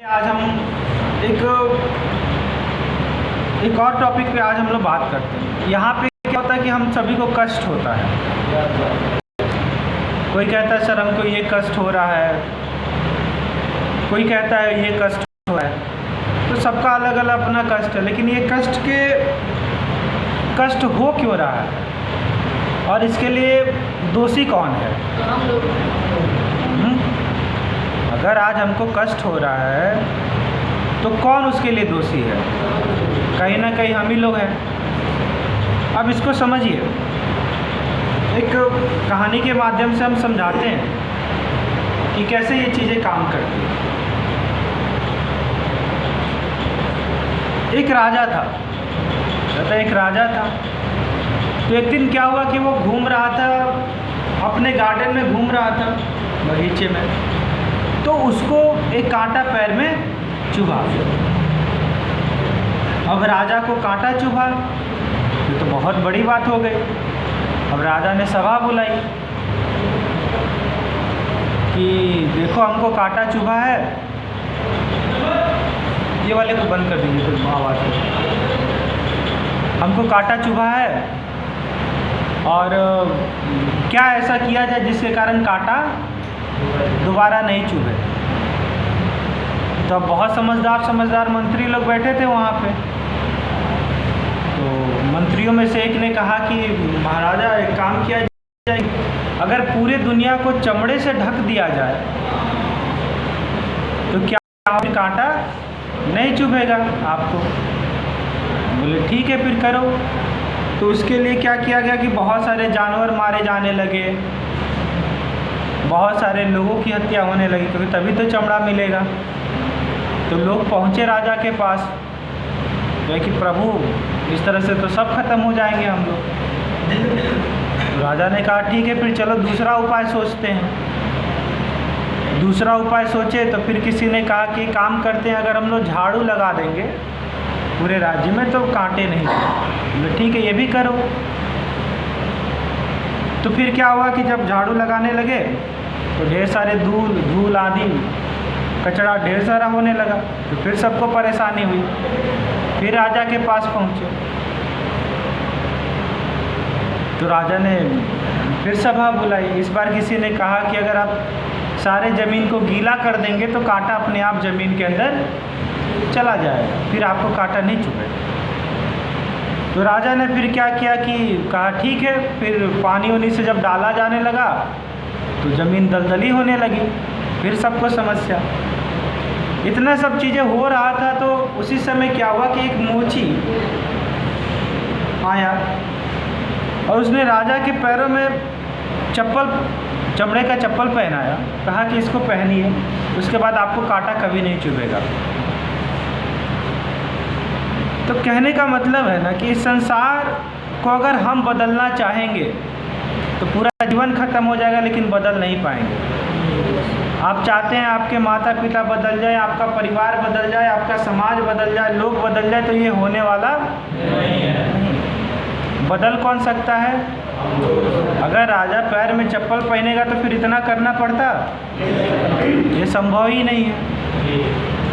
आज हम एक और टॉपिक पे आज हम लोग बात करते हैं। यहाँ पे क्या होता है कि हम सभी को कष्ट होता है। कोई कहता है सर हमको ये कष्ट हो रहा है, कोई कहता है ये कष्ट हो रहा है, तो सबका अलग अलग अपना कष्ट है। लेकिन ये कष्ट हो क्यों रहा है और इसके लिए दोषी कौन है? अगर आज हमको कष्ट हो रहा है तो कौन उसके लिए दोषी है? कहीं ना कहीं हम ही लोग हैं। अब इसको समझिए, एक कहानी के माध्यम से हम समझाते हैं कि कैसे ये चीज़ें काम करती हैं। एक राजा था, तो एक दिन क्या हुआ कि वो घूम रहा था, अपने गार्डन में घूम रहा था, बगीचे में, तो उसको एक कांटा पैर में चुभा। अब राजा को कांटा चुभा, ये तो बहुत बड़ी बात हो गई। अब राजा ने सभा बुलाई कि देखो हमको कांटा चुभा है। ये वाले को बंद कर दीजिए तो आवाज़ है। हमको कांटा चुभा है और क्या ऐसा किया जाए जिसके कारण कांटा दोबारा नहीं चुभे। तो बहुत समझदार मंत्री लोग बैठे थे वहाँ पे। तो मंत्रियों में से एक ने कहा कि महाराजा एक काम किया जाए, अगर पूरे दुनिया को चमड़े से ढक दिया जाए तो क्या कांटा नहीं चुभेगा आपको? बोले ठीक है फिर करो। तो उसके लिए क्या किया गया कि बहुत सारे जानवर मारे जाने लगे, बहुत सारे लोगों की हत्या होने लगी, क्योंकि तभी तो चमड़ा मिलेगा। तो लोग पहुँचे राजा के पास, तो कि प्रभु इस तरह से तो सब खत्म हो जाएंगे हम लोग। तो राजा ने कहा ठीक है फिर चलो दूसरा उपाय सोचते हैं। दूसरा उपाय सोचे तो फिर किसी ने कहा कि काम करते हैं, अगर हम लोग झाड़ू लगा देंगे पूरे राज्य में तो कांटे नहीं। तो ठीक है ये भी करो। तो फिर क्या हुआ कि जब झाड़ू लगाने लगे तो ढेर सारे धूल आदि कचरा ढेर सारा होने लगा। तो फिर सबको परेशानी हुई। फिर राजा के पास पहुँचे तो राजा ने फिर सभा बुलाई। इस बार किसी ने कहा कि अगर आप सारे ज़मीन को गीला कर देंगे तो कांटा अपने आप ज़मीन के अंदर चला जाएगा, फिर आपको कांटा नहीं चुभेगा। तो राजा ने फिर क्या किया कि कहा ठीक है। फिर पानी उनी से जब डाला जाने लगा तो ज़मीन दलदली होने लगी, फिर सबको समस्या। इतना सब चीज़ें हो रहा था तो उसी समय क्या हुआ कि एक मोची आया और उसने राजा के पैरों में चमड़े का चप्पल पहनाया, कहा कि इसको पहनिए, उसके बाद आपको कांटा कभी नहीं चुभेगा। तो कहने का मतलब है ना कि इस संसार को अगर हम बदलना चाहेंगे तो पूरा जीवन खत्म हो जाएगा, लेकिन बदल नहीं पाएंगे। आप चाहते हैं आपके माता पिता बदल जाए, आपका परिवार बदल जाए, आपका समाज बदल जाए, लोग बदल जाए, तो ये होने वाला नहीं है। बदल कौन सकता है? अगर राजा पैर में चप्पल पहनेगा तो फिर इतना करना पड़ता? ये संभव ही नहीं है।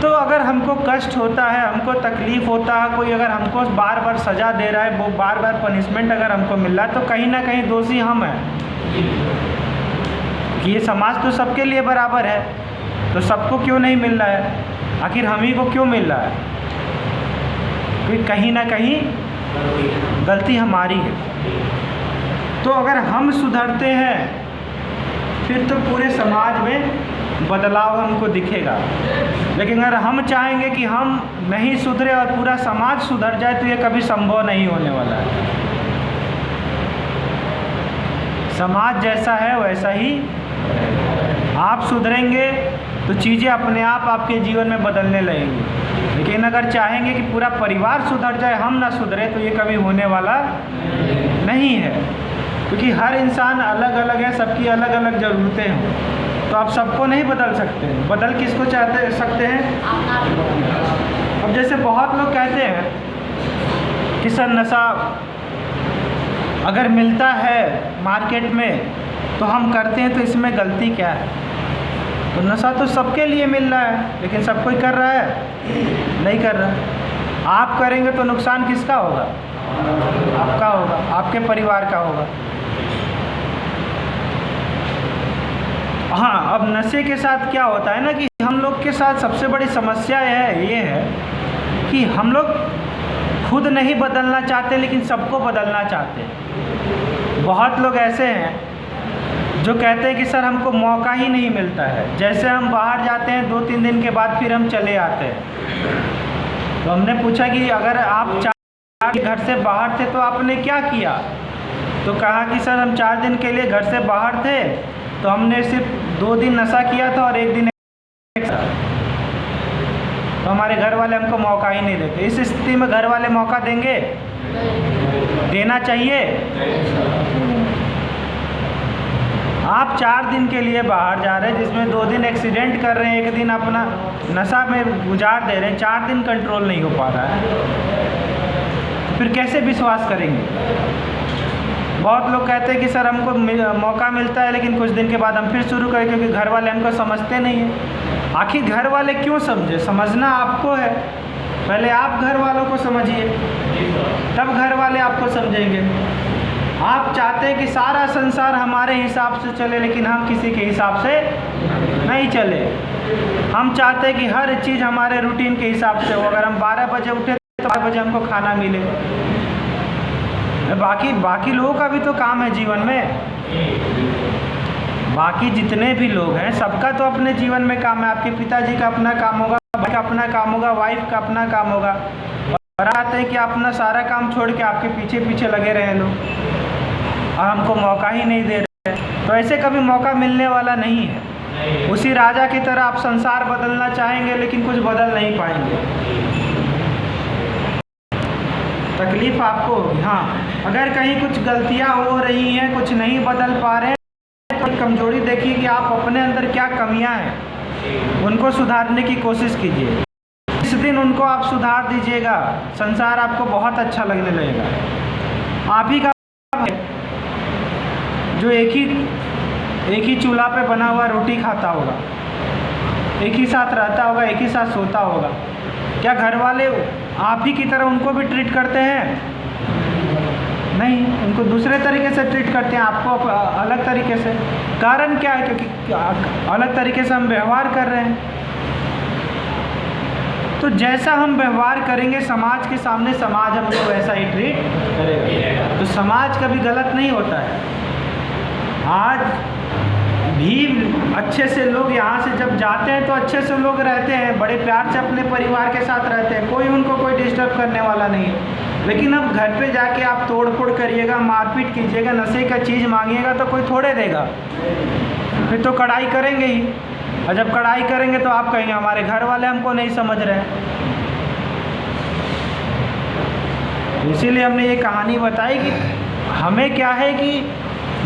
तो अगर हमको कष्ट होता है, हमको तकलीफ़ होता है, कोई अगर हमको बार बार सज़ा दे रहा है, वो बार बार पनिशमेंट अगर हमको मिल रहा है, तो कहीं ना कहीं दोषी हम हैं। कि ये समाज तो सबके लिए बराबर है, तो सबको क्यों नहीं मिल रहा है? आखिर हम ही को क्यों मिल रहा है? क्योंकि कहीं ना कहीं गलती हमारी है। तो अगर हम सुधरते हैं फिर तो पूरे समाज में बदलाव हमको दिखेगा। लेकिन अगर हम चाहेंगे कि हम नहीं सुधरे और पूरा समाज सुधर जाए तो ये कभी संभव नहीं होने वाला है। समाज जैसा है वैसा ही आप सुधरेंगे तो चीज़ें अपने आप आपके जीवन में बदलने लगेंगी। लेकिन अगर चाहेंगे कि पूरा परिवार सुधर जाए, हम ना सुधरे, तो ये कभी होने वाला नहीं है। क्योंकि हर इंसान अलग अलग है, सबकी अलग अलग ज़रूरतें हैं, तो आप सबको नहीं बदल सकते। बदल किसको चाहते सकते हैं? अब जैसे बहुत लोग कहते हैं कि सर नशा अगर मिलता है मार्केट में तो हम करते हैं, तो इसमें गलती क्या है? तो नशा तो सबके लिए मिल रहा है, लेकिन सब कोई कर रहा है? नहीं कर रहा। आप करेंगे तो नुकसान किसका होगा? आपका होगा, आपके परिवार का होगा। हाँ, अब नशे के साथ क्या होता है ना कि हम लोग के साथ सबसे बड़ी समस्या ये है कि हम लोग खुद नहीं बदलना चाहते, लेकिन सबको बदलना चाहते हैं। बहुत लोग ऐसे हैं जो कहते हैं कि सर हमको मौका ही नहीं मिलता है। जैसे हम बाहर जाते हैं 2-3 दिन के बाद फिर हम चले आते हैं। तो हमने पूछा कि अगर आप 4 दिन घर से बाहर थे तो आपने क्या किया? तो कहा कि सर हम 4 दिन के लिए घर से बाहर थे, तो हमने सिर्फ 2 दिन नशा किया था और 1 दिन तो हमारे घर वाले हमको मौका ही नहीं देते। इस स्थिति में घर वाले मौका देंगे? देना चाहिए। आप 4 दिन के लिए बाहर जा रहे हैं, जिसमें 2 दिन एक्सीडेंट कर रहे हैं, 1 दिन अपना नशा में गुजार दे रहे हैं, 4 दिन कंट्रोल नहीं हो पा रहा है, फिर कैसे विश्वास करेंगे? बहुत लोग कहते हैं कि सर हमको मौका मिलता है, लेकिन कुछ दिन के बाद हम फिर शुरू करें, क्योंकि घर वाले हमको समझते नहीं हैं। आखिर घर वाले क्यों समझे? समझना आपको है। पहले आप घर वालों को समझिए, तब घर वाले आपको समझेंगे। आप चाहते हैं कि सारा संसार हमारे हिसाब से चले, लेकिन हम किसी के हिसाब से नहीं चले। हम चाहते हैं कि हर चीज़ हमारे रूटीन के हिसाब से हो। अगर हम 12 बजे उठे तो 12 बजे हमको खाना मिले। बाकी लोगों का भी तो काम है जीवन में। बाकी जितने भी लोग हैं सबका तो अपने जीवन में काम है। आपके पिताजी का अपना काम होगा, भाई का अपना काम होगा, वाइफ का अपना काम होगा, और आते हैं कि अपना सारा काम छोड़ के आपके पीछे पीछे लगे रहे लोग, और हमको मौका ही नहीं दे रहे। तो ऐसे कभी मौका मिलने वाला नहीं है। उसी राजा की तरह आप संसार बदलना चाहेंगे, लेकिन कुछ बदल नहीं पाएंगे। तकलीफ आपको होगी। हाँ, अगर कहीं कुछ गलतियाँ हो रही हैं, कुछ नहीं बदल पा रहे हैं, तो कमजोरी देखिए कि आप अपने अंदर क्या कमियां हैं, उनको सुधारने की कोशिश कीजिए। जिस दिन उनको आप सुधार दीजिएगा, संसार आपको बहुत अच्छा लगने लगेगा। आप ही का जो एक ही चूल्हा पे बना हुआ रोटी खाता होगा, एक ही साथ रहता होगा, एक ही साथ सोता होगा, क्या घर वाले आप ही की तरह उनको भी ट्रीट करते हैं? नहीं, उनको दूसरे तरीके से ट्रीट करते हैं, आपको अलग तरीके से। कारण क्या है? क्योंकि अलग तरीके से हम व्यवहार कर रहे हैं। तो जैसा हम व्यवहार करेंगे समाज के सामने, समाज हमको वैसा ही ट्रीट करेगा। तो समाज कभी गलत नहीं होता है। आज भी अच्छे से लोग यहाँ से जब जाते हैं तो अच्छे से लोग रहते हैं, बड़े प्यार से अपने परिवार के साथ रहते हैं, कोई उनको कोई डिस्टर्ब करने वाला नहीं है। लेकिन अब घर पे जाके आप तोड़ फोड़ करिएगा, मारपीट कीजिएगा, नशे का चीज़ मांगिएगा तो कोई थोड़े देगा, फिर तो कड़ाई करेंगे ही। और जब कड़ाई करेंगे तो आप कहेंगे हमारे घर वाले हमको नहीं समझ रहे हैं। इसीलिए हमने ये कहानी बताई कि हमें क्या है कि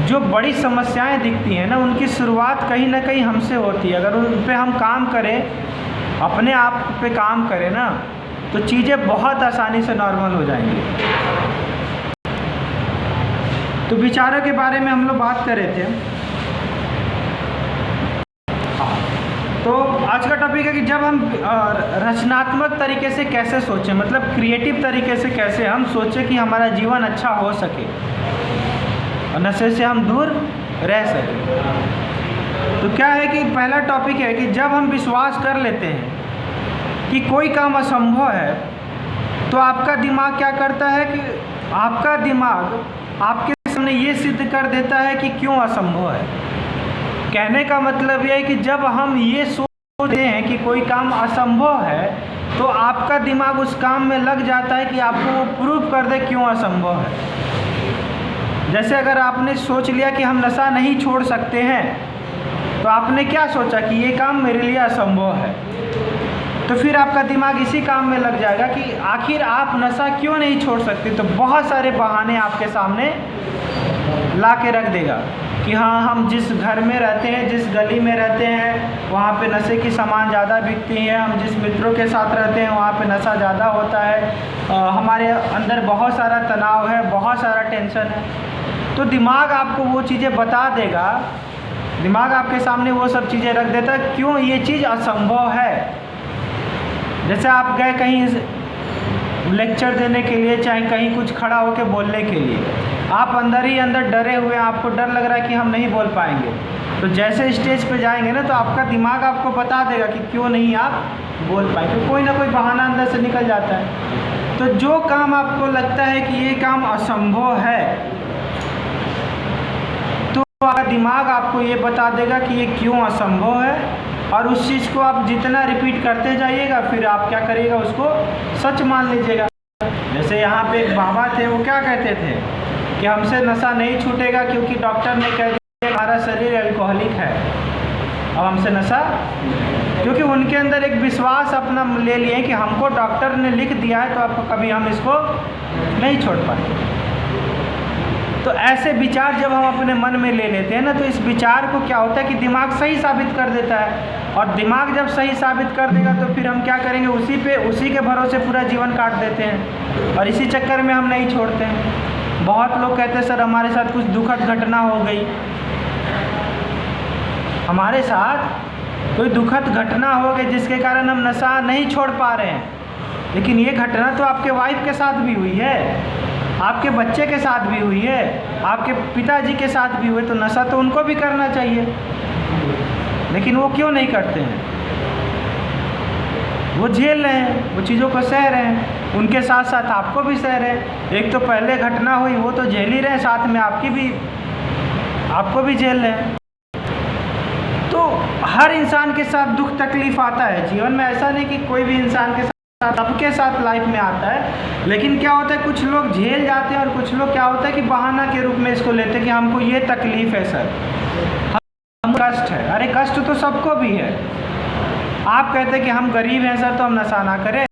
जो बड़ी समस्याएं दिखती हैं ना, उनकी शुरुआत कहीं ना कहीं हमसे होती है। अगर उन पे हम काम करें, अपने आप पे काम करें ना, तो चीज़ें बहुत आसानी से नॉर्मल हो जाएंगी। तो विचारों के बारे में हम लोग बात कर रहे थे। तो आज का टॉपिक है कि जब हम रचनात्मक तरीके से कैसे सोचें, मतलब क्रिएटिव तरीके से कैसे हम सोचें कि हमारा जीवन अच्छा हो सके और नशे से हम दूर रह सकें। तो क्या है कि पहला टॉपिक है कि जब हम विश्वास कर लेते हैं कि कोई काम असंभव है, तो आपका दिमाग क्या करता है कि आपका दिमाग आपके सामने ये सिद्ध कर देता है कि क्यों असंभव है। कहने का मतलब यह है कि जब हम ये सोचते हैं कि कोई काम असंभव है, तो आपका दिमाग उस काम में लग जाता है कि आपको वो प्रूव कर दे क्यों असंभव है। जैसे अगर आपने सोच लिया कि हम नशा नहीं छोड़ सकते हैं, तो आपने क्या सोचा कि ये काम मेरे लिए असंभव है, तो फिर आपका दिमाग इसी काम में लग जाएगा कि आखिर आप नशा क्यों नहीं छोड़ सकते। तो बहुत सारे बहाने आपके सामने ला के रख देगा कि हाँ, हम जिस घर में रहते हैं, जिस गली में रहते हैं, वहाँ पे नशे की सामान ज़्यादा बिकती हैं। हम जिस मित्रों के साथ रहते हैं वहाँ पे नशा ज़्यादा होता है। हमारे अंदर बहुत सारा तनाव है, बहुत सारा टेंशन है। तो दिमाग आपको वो चीज़ें बता देगा दिमाग आपके सामने वो सब चीज़ें रख देता है, क्यों ये चीज़ असंभव है। जैसे आप गए कहीं लेक्चर देने के लिए, चाहे कहीं कुछ खड़ा होकर बोलने के लिए, आप अंदर ही अंदर डरे हुए हैं, आपको डर लग रहा है कि हम नहीं बोल पाएंगे। तो जैसे स्टेज पे जाएंगे ना, तो आपका दिमाग आपको बता देगा कि क्यों नहीं आप बोल पाएंगे, कोई ना कोई बहाना अंदर से निकल जाता है। तो जो काम आपको लगता है कि ये काम असंभव है, तो आपका दिमाग आपको ये बता देगा कि ये क्यों असंभव है, और उस चीज़ को आप जितना रिपीट करते जाइएगा, फिर आप क्या करिएगा, उसको सच मान लीजिएगा। जैसे यहाँ पे एक बाबा थे, वो क्या कहते थे कि हमसे नशा नहीं छूटेगा, क्योंकि डॉक्टर ने कह दिया हमारा शरीर अल्कोहलिक है, अब हमसे नशा, क्योंकि उनके अंदर एक विश्वास अपना ले लिए कि हमको डॉक्टर ने लिख दिया है, तो अब कभी हम इसको नहीं छोड़ पाएंगे। तो ऐसे विचार जब हम अपने मन में ले लेते हैं ना, तो इस विचार को क्या होता है कि दिमाग सही साबित कर देता है, और दिमाग जब सही साबित कर देगा तो फिर हम क्या करेंगे, उसी के भरोसे पूरा जीवन काट देते हैं, और इसी चक्कर में हम नहीं छोड़ते हैं। बहुत लोग कहते हैं सर हमारे साथ कुछ दुखद घटना हो गई, हमारे साथ कोई दुखद घटना हो गई जिसके कारण हम नशा नहीं छोड़ पा रहे हैं, लेकिन ये घटना तो आपके वाइफ के साथ भी हुई है, आपके बच्चे के साथ भी हुई है, आपके पिताजी के साथ भी हुए, तो नशा तो उनको भी करना चाहिए, लेकिन वो क्यों नहीं करते हैं, वो झेल रहे हैं, वो चीज़ों को सह रहे हैं, उनके साथ साथ आपको भी सह रहे हैं। एक तो पहले घटना हुई, वो तो झेल ही रहे हैं, साथ में आपको भी झेल रहे हैं। तो हर इंसान के साथ दुख तकलीफ आता है जीवन में, ऐसा नहीं कि कोई भी इंसान के साथ, सबके साथ लाइफ में आता है, लेकिन क्या होता है कुछ लोग झेल जाते हैं, और कुछ लोग क्या होता है कि बहाना के रूप में इसको लेते हैं कि हमको ये तकलीफ है सर, हम कष्ट है। अरे कष्ट तो सबको भी है, आप कहते हैं कि हम गरीब हैं सर तो हम नशा ना करें,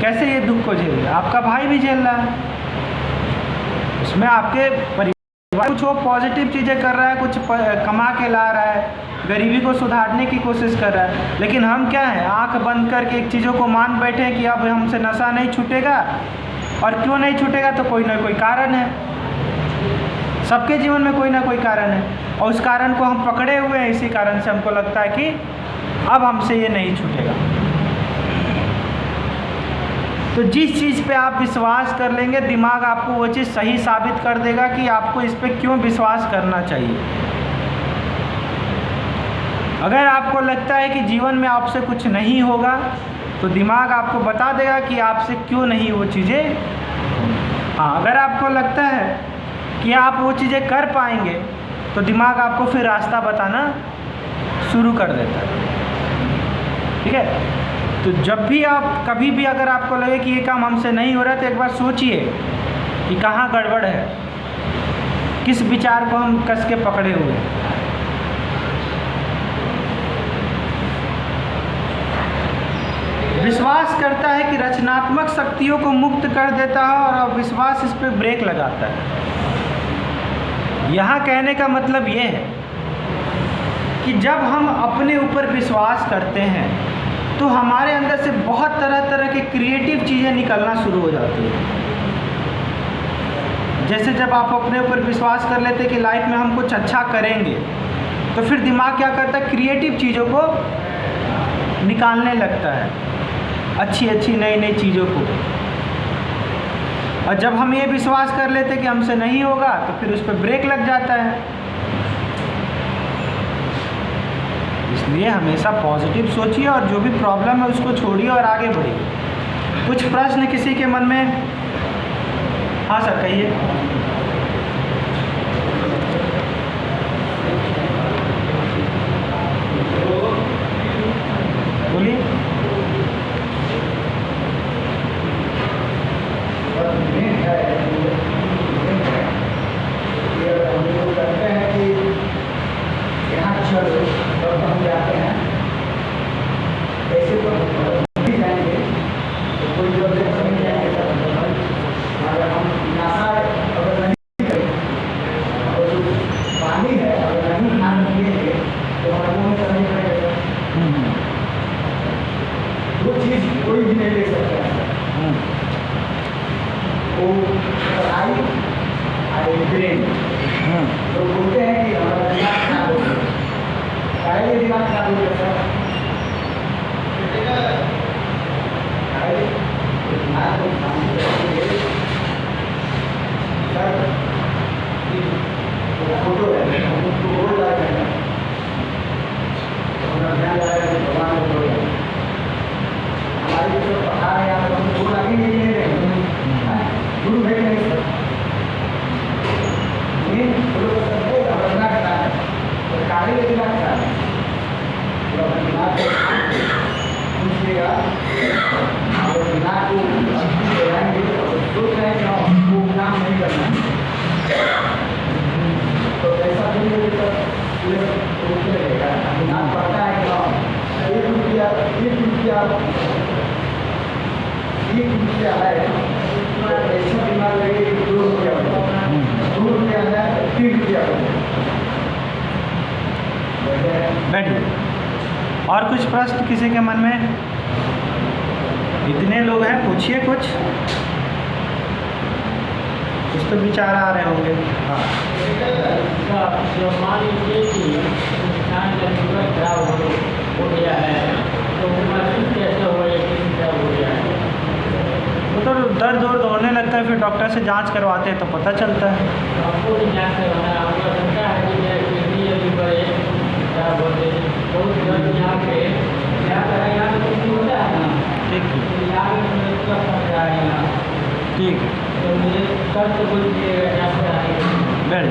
कैसे ये दुख को झेल, आपका भाई भी झेल रहा है, उसमें आपके परिवार कुछ वो पॉजिटिव चीज़ें कर रहा है, कुछ कमा के ला रहा है, गरीबी को सुधारने की कोशिश कर रहा है, लेकिन हम क्या है, आंख बंद करके एक चीज़ों को मान बैठे हैं कि अब हमसे नशा नहीं छूटेगा। और क्यों नहीं छूटेगा, तो कोई ना कोई कारण है, सबके जीवन में कोई ना कोई कारण है, और उस कारण को हम पकड़े हुए हैं, इसी कारण से हमको लगता है कि अब हमसे ये नहीं छूटेगा। तो जिस चीज़ पे आप विश्वास कर लेंगे, दिमाग आपको वो चीज़ सही साबित कर देगा कि आपको इस पे क्यों विश्वास करना चाहिए। अगर आपको लगता है कि जीवन में आपसे कुछ नहीं होगा, तो दिमाग आपको बता देगा कि आपसे क्यों नहीं वो चीज़ें। हाँ, अगर आपको लगता है कि आप वो चीज़ें कर पाएंगे, तो दिमाग आपको फिर रास्ता बताना शुरू कर देता है। ठीक है, तो जब भी आप कभी भी अगर आपको लगे कि ये काम हमसे नहीं हो रहा, तो एक बार सोचिए कि कहाँ गड़बड़ है, किस विचार को हम कस के पकड़े हुए हैं। विश्वास करता है कि रचनात्मक शक्तियों को मुक्त कर देता है, और अविश्वास इस पर ब्रेक लगाता है। यहाँ कहने का मतलब ये है कि जब हम अपने ऊपर विश्वास करते हैं, तो हमारे अंदर से बहुत तरह तरह के क्रिएटिव चीज़ें निकलना शुरू हो जाती हैं। जैसे जब आप अपने ऊपर विश्वास कर लेते कि लाइफ में हम कुछ अच्छा करेंगे, तो फिर दिमाग क्या करता है, क्रिएटिव चीज़ों को निकालने लगता है, अच्छी अच्छी नई नई चीज़ों को। और जब हम ये विश्वास कर लेते कि हमसे नहीं होगा, तो फिर उस पर ब्रेक लग जाता है। इसलिए हमेशा पॉजिटिव सोचिए, और जो भी प्रॉब्लम है उसको छोड़िए और आगे बढ़िए। कुछ प्रश्न किसी के मन में? हाँ सर, कहिए। बोलिए। हम जाते हैं ऐसे तो नहीं जाएंगे, तो कोई जब नहीं जाएंगे, अगर हम नशा अगर नहीं करें, और जो पानी है अगर नहीं ध्यान रखेंगे, तो हमारे मुँह में करनी पड़ेगा। वो चीज़ कोई भी नहीं ले सकता है। वो पढ़ाई ब्रेन लोग बोलते हैं कि हमारा दिमाग खराब हो गया, काहे दिमाग खराब हो गया सर? काहे दिमाग को शांति रखिए। सर, वो फोटो है, उसको बोल रहा है अपना ध्यान लगाएगा कि भगवान को बोल रहा है। हमारी जो पढ़ा है आप हम बोल आगे नहीं ले रहे हैं, गुरु है नहीं सर। ये बोलो सर को अपना करना है, तो काहे दिमाग खराब है? तो अपने दिमाग को पूछिएगा, और दिमाग को लगाएंगे और सोच रहे हैं कि हमको काम नहीं करना है। तो ऐसा नहीं है तो ये सोचने लगेगा, दिमाग पड़ता है कि हाँ एक रुपया है, तो ऐसा दिमाग लगे कि 2 रुपया होगा, 2 रुपया है 3 रुपया होगा। बैठिए। और कुछ प्रश्न किसी के मन में? इतने लोग हैं, पूछिए कुछ तो विचार आ रहे होंगे। हाँ, जो मान लीजिए कि इंसान का शुगर खराब हो गया है तो महसूस कैसे हो या किसी क्या हो गया है? वो तो दर्द होने लगता है, फिर डॉक्टर से जांच करवाते हैं तो पता चलता है। तो आपको भी जांच करवाना है। आपको लगता है कि मेरा किडनी अभी बड़े क्या बोलते हैं बहुत दर्द यहाँ पे क्या करें, यहाँ पे किडनी होता है ना, ठीक है, तो यहाँ पे मुझे कब तक रहा है यहाँ, ठीक है, तो मुझे कब से बोलिएगा जांच कराएंगे। बैठ